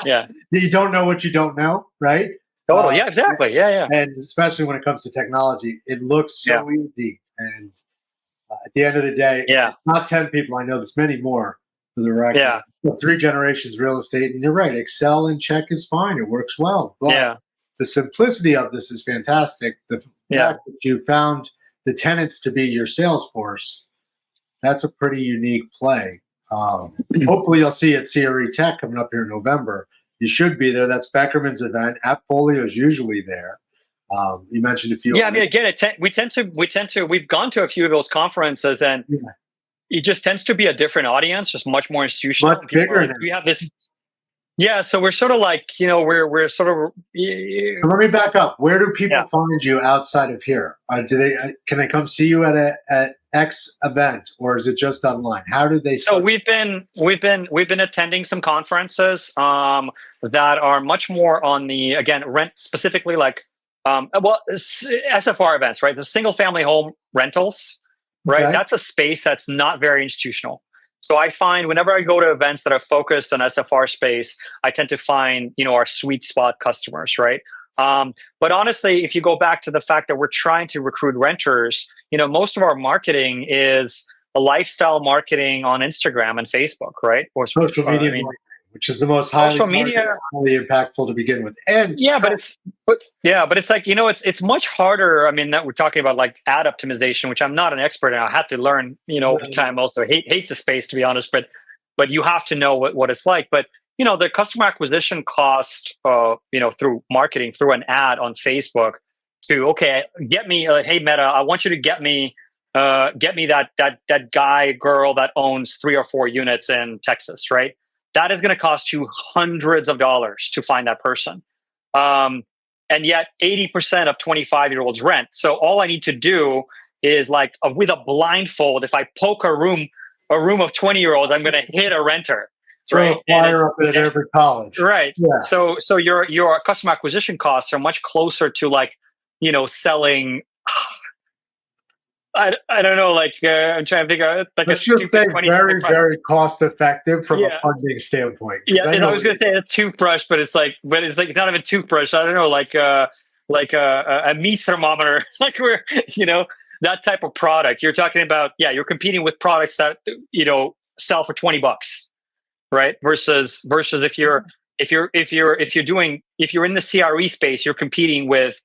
Yeah. You don't know what you don't know, right? Totally. Yeah, exactly. Yeah. And especially when it comes to technology, it looks so easy. And at the end of the day, not 10 people. I know there's many more for the record. Yeah. 3 generations real estate. And you're right. Excel and check is fine. It works well. But the simplicity of this is fantastic. The fact that you found the tenants to be your Salesforce, that's a pretty unique play. Hopefully you'll see at CRE Tech coming up here in November. You should be there. That's Beckerman's event. Appfolio is usually there. You mentioned a few. Yeah, I mean, again, we've gone to a few of those conferences, and it just tends to be a different audience, just much more institutional. Much bigger. We have this. Yeah, so we're sort of like, we're sort of. So let me back up. Where do people find you outside of here? Can they come see you at X event, or is it just online? How do they? So we've been attending some conferences that are much more on the, again, rent specifically, like SFR events, right? The single family home rentals, right? Okay. That's a space that's not very institutional. So I find whenever I go to events that are focused on SFR space, I tend to find, our sweet spot customers, right? But honestly, if you go back to the fact that we're trying to recruit renters, most of our marketing is a lifestyle marketing on Instagram and Facebook, right? Or social media marketing, which is the most highly impactful to begin with. And but it's like, it's much harder. I mean, that we're talking about like ad optimization, which I'm not an expert in. I had to learn, over time. Also, hate the space, to be honest. But you have to know what it's like. But the customer acquisition cost, through marketing, through an ad on Facebook, to get me. Hey, Meta, I want you to get me that guy, girl that owns 3 or 4 units in Texas, right? That is going to cost you hundreds of dollars to find that person. And yet 80% of 25-year-olds rent. So all I need to do is, like, with a blindfold, if I poke a room of 20-year-olds, I'm going to hit a renter. Right? Flyer up at every college. Right. Yeah. So your customer acquisition costs are much closer to, like, selling. I don't know, like, I'm trying to figure out, like, let's just say very, very cost effective from a funding standpoint. Yeah, I was going to say a toothbrush, but it's like not even a toothbrush. I don't know, like a meat thermometer, like, where, that type of product. You're talking about, you're competing with products that, sell for $20, right? Versus if you're in the CRE space, you're competing with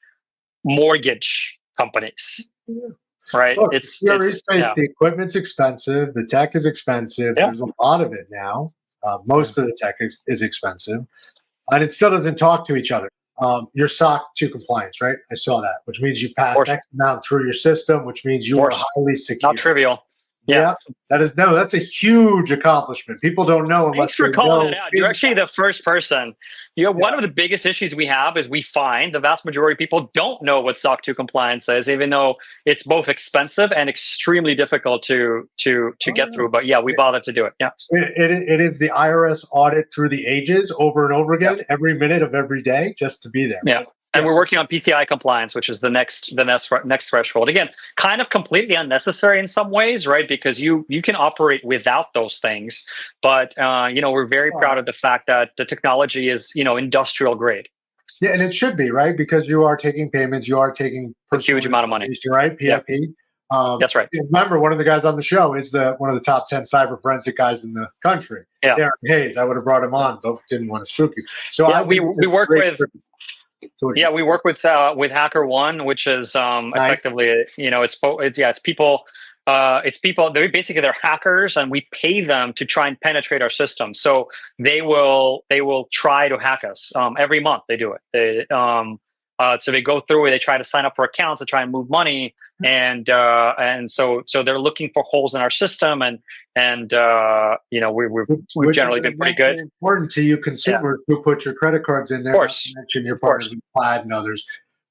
mortgage companies. Yeah. Right. Look, the equipment's expensive. The tech is expensive. Yeah. There's a lot of it now. Most of the tech is expensive, and it still doesn't talk to each other. You're SOC 2 compliance, right? I saw that, which means you passed X amount through your system, which means you are highly secure. Not trivial. Yeah. That's a huge accomplishment. People don't know unless. Thanks for calling it out. You're actually the first person. One of the biggest issues we have is we find the vast majority of people don't know what SOC 2 compliance is, even though it's both expensive and extremely difficult to get through. But we bothered to do it. Yeah. It is the IRS audit through the ages over and over again, every minute of every day, just to be there. Yeah. And we're working on PKI compliance, which is the next threshold. Again, kind of completely unnecessary in some ways, right? Because you can operate without those things. But we're very proud of the fact that the technology is industrial grade. Yeah, and it should be, right? Because you are taking payments, you are taking a huge amount of money, right? PIP. Yeah. That's right. Remember, one of the guys on the show is one of the top 10 cyber forensic guys in the country. Yeah. Darren Hayes. I would have brought him on, but didn't want to spook you. So we work with. We work with HackerOne, which is effectively, it's people. They're hackers, and we pay them to try and penetrate our system. So they will try to hack us every month. They do it. So they go through it. They try to sign up for accounts to try and move money, and so they're looking for holes in our system, and we've generally been pretty good. Important to you consumers who put your credit cards in there. Of course, mention your partners with Plaid and others,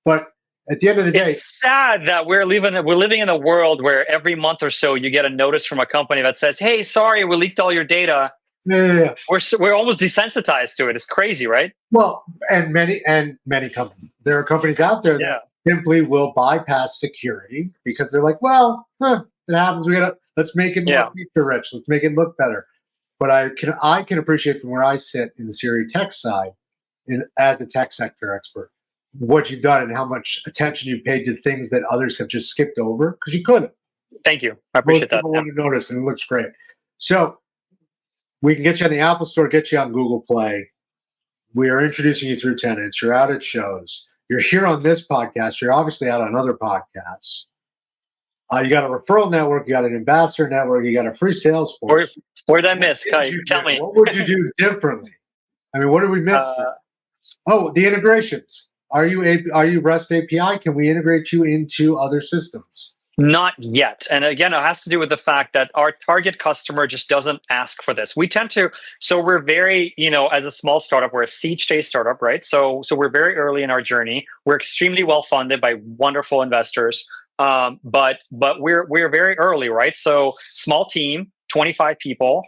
but at the end of the day, it's sad that we're living in a world where every month or so you get a notice from a company that says, "Hey, sorry, we leaked all your data." Yeah. We're almost desensitized to it. It's crazy, right? Well, and many companies. There are companies out there that simply will bypass security because they're like, well, it happens. Let's make it more feature rich. Let's make it look better. But I can appreciate from where I sit in the CRE tech side, as a tech sector expert, what you've done and how much attention you paid to things that others have just skipped over because you couldn't. Thank you. I appreciate that. People want to notice, and it looks great. So we can get you on the Apple Store, get you on Google Play. We are introducing you through tenants. You're out at shows. You're here on this podcast. You're obviously out on other podcasts. You got a referral network. You got an ambassador network. You got a free sales force. Where'd I miss? Tell me. What would you do differently? I mean, what did we miss? Oh, the integrations. Are you REST API? Can we integrate you into other systems? Not yet. And again, it has to do with the fact that our target customer just doesn't ask for this. We tend to, so we're very, as a small startup, we're a seed stage startup, right? So we're very early in our journey. We're extremely well funded by wonderful investors. But we're very early, right? So small team, 25 people.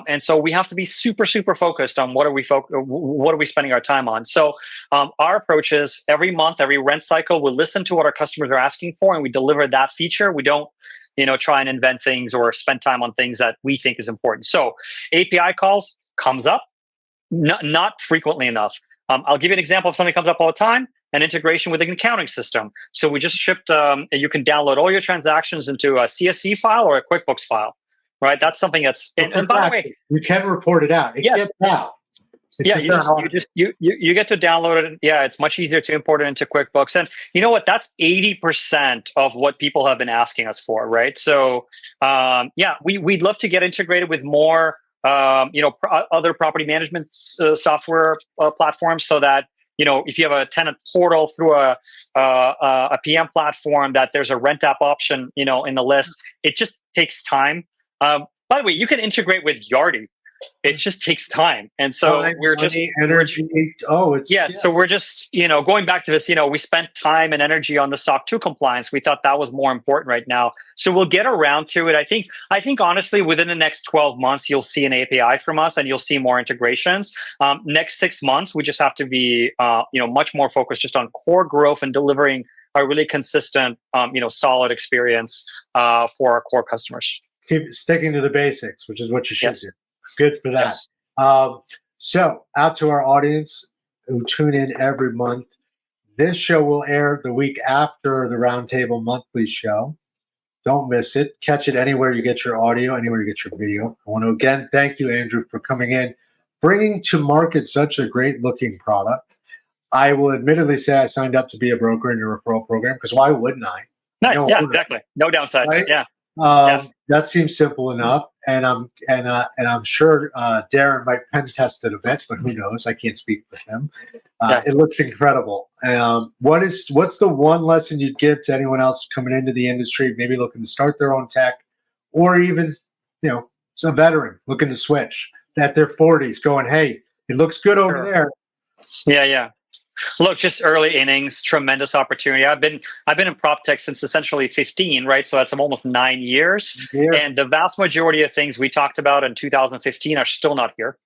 And so we have to be super, super focused on what are we spending our time on. So our approach is every month, every rent cycle, we'll listen to what our customers are asking for, and we deliver that feature. We don't, try and invent things or spend time on things that we think is important. So API calls comes up, not frequently enough. I'll give you an example of something that comes up all the time. An integration with an accounting system. So we just shipped, you can download all your transactions into a CSV file or a QuickBooks file. Right, that's something that's. And by the way, you can report it out. It gets out. You get to download it. Yeah, it's much easier to import it into QuickBooks. And you know what? That's 80% of what people have been asking us for. Right. So we'd love to get integrated with more, other property management software platforms, so that if you have a tenant portal through a PM platform, that there's a rent app option, in the list. It just takes time. By the way, you can integrate with Yardi. It just takes time, and so we're just energy. So we're just going back to this. We spent time and energy on the SOC 2 compliance. We thought that was more important right now, so we'll get around to it. I think honestly, within the next 12 months, you'll see an API from us, and you'll see more integrations. Next 6 months, we just have to be much more focused just on core growth and delivering a really consistent, solid experience for our core customers. Keep sticking to the basics, which is what you should do. Good for that. Yes. So out to our audience who tune in every month, this show will air the week after the Roundtable Monthly show. Don't miss it. Catch it anywhere you get your audio, anywhere you get your video. I want to again thank you, Andrew, for coming in, bringing to market such a great looking product. I will admittedly say I signed up to be a broker in your referral program, because why wouldn't I? Nice. Exactly. No downside. Right? Yeah. That seems simple enough, and I'm sure Darren might pen test it a bit, but who knows? I can't speak for him. It looks incredible. What's the one lesson you'd give to anyone else coming into the industry, maybe looking to start their own tech, or even some veteran looking to switch at their 40s, going, "Hey, it looks good over there." Yeah. Look, just early innings, tremendous opportunity. I've been in prop tech since essentially 15, right? So that's almost 9 years. Yeah. And the vast majority of things we talked about in 2015 are still not here,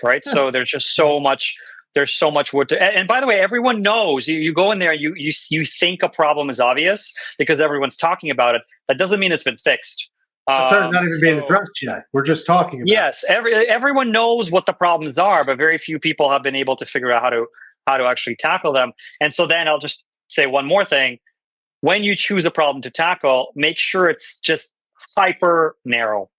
right? So there's just so much. There's so much wood to. And by the way, everyone knows. You go in there, you think a problem is obvious because everyone's talking about it. That doesn't mean it's been fixed. It's not even being addressed yet. We're just talking about it. Yes, everyone knows what the problems are, but very few people have been able to figure out how to actually tackle them. And so then I'll just say one more thing. When you choose a problem to tackle, make sure it's just hyper narrow.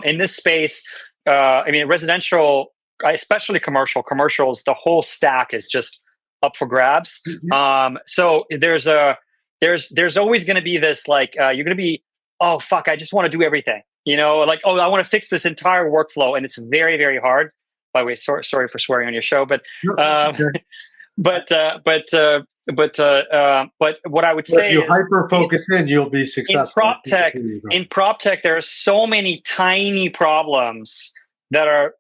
In this space, residential, especially commercials, the whole stack is just up for grabs. Mm-hmm. So there's always going to be this, you're going to be, oh, fuck, I just want to do everything. I want to fix this entire workflow. And it's very, very hard. By the way, sorry for swearing on your show, but what I would say, if you hyper focus you'll be successful. In prop tech, there are so many tiny problems that are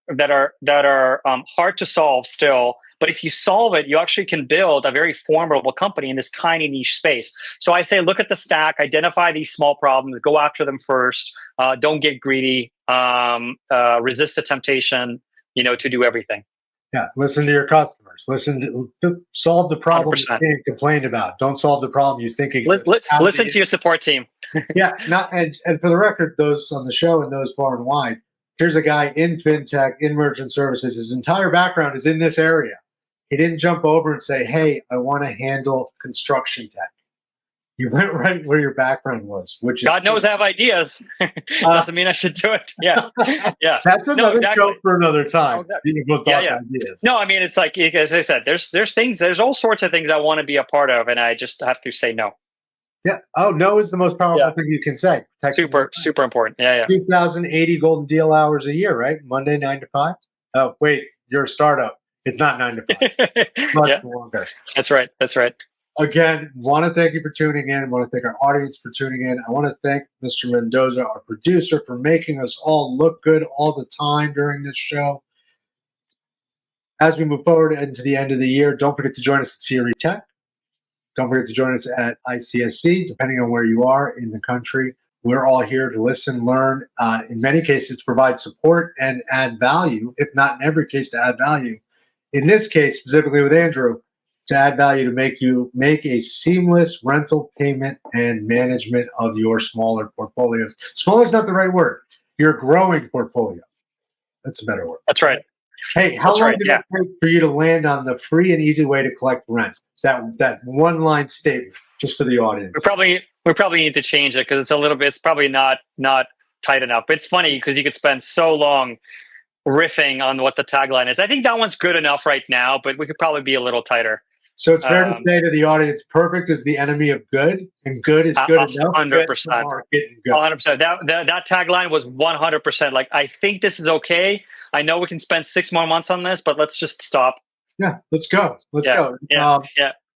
hard to solve still. But if you solve it, you actually can build a very formidable company in this tiny niche space. So I say, look at the stack, identify these small problems, go after them first. Don't get greedy. Resist the temptation. To do everything. Yeah, listen to your customers. Solve the problem 100%. You can't complain about. Don't solve the problem you think exists. Listen to your support team. Yeah, and for the record, those on the show and those far and wide, here's a guy in fintech, in merchant services. His entire background is in this area. He didn't jump over and say, "Hey, I want to handle construction tech." You went right where your background was, which God knows I have ideas. Doesn't mean I should do it. Yeah. That's another show for another time. Ideas. No, it's like, as I said, there's all sorts of things I want to be a part of, and I just have to say no. Yeah. Oh, no is the most powerful thing you can say. Super important. Yeah. 2,080 golden deal hours a year, right? Monday 9 to 5. Oh, wait, you're a startup. It's not 9 to 5. Much Yeah, longer. that's right. That's right. Again, want to thank you for tuning in. Want to thank our audience for tuning in. I want to thank Mr. Mendoza, our producer, for making us all look good all the time during this show. As we move forward into the end of the year, don't forget to join us at CRE Tech. Don't forget to join us at ICSC, depending on where you are in the country. We're all here to listen, learn, in many cases to provide support and add value, if not in every case to add value. In this case, specifically with Andrew, to add value to make you make a seamless rental payment and management of your smaller portfolios. Smaller is not the right word. Your growing portfolio. That's a better word. That's right. Hey, how That's long right, did yeah. it take for you to land on the free and easy way to collect rent? That one line statement, just for the audience. We probably need to change it because it's a little bit. It's probably not tight enough. But it's funny because you could spend so long riffing on what the tagline is. I think that one's good enough right now, but we could probably be a little tighter. So it's fair to say to the audience, perfect is the enemy of good, and good is good enough. 100%. 100%. That tagline was 100%. Like, I think this is okay. I know we can spend 6 more months on this, but let's just stop. Yeah, let's go. Let's go. Yeah.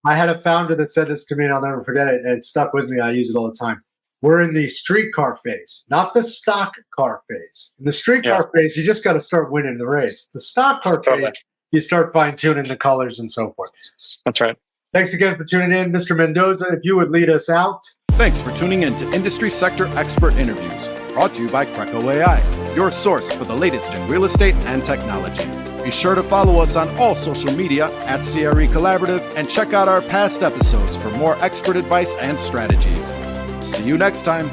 I had a founder that said this to me, and I'll never forget it. And it stuck with me. I use it all the time. We're in the streetcar phase, not the stock car phase. In the streetcar phase, you just got to start winning the race. The stock car phase, you start fine-tuning the colors and so forth. That's right. Thanks again for tuning in. Mr. Mendoza, if you would lead us out. Thanks for tuning in to Industry Sector Expert Interviews, brought to you by CRECo.ai, your source for the latest in real estate and technology. Be sure to follow us on all social media at CRE Collaborative and check out our past episodes for more expert advice and strategies. See you next time.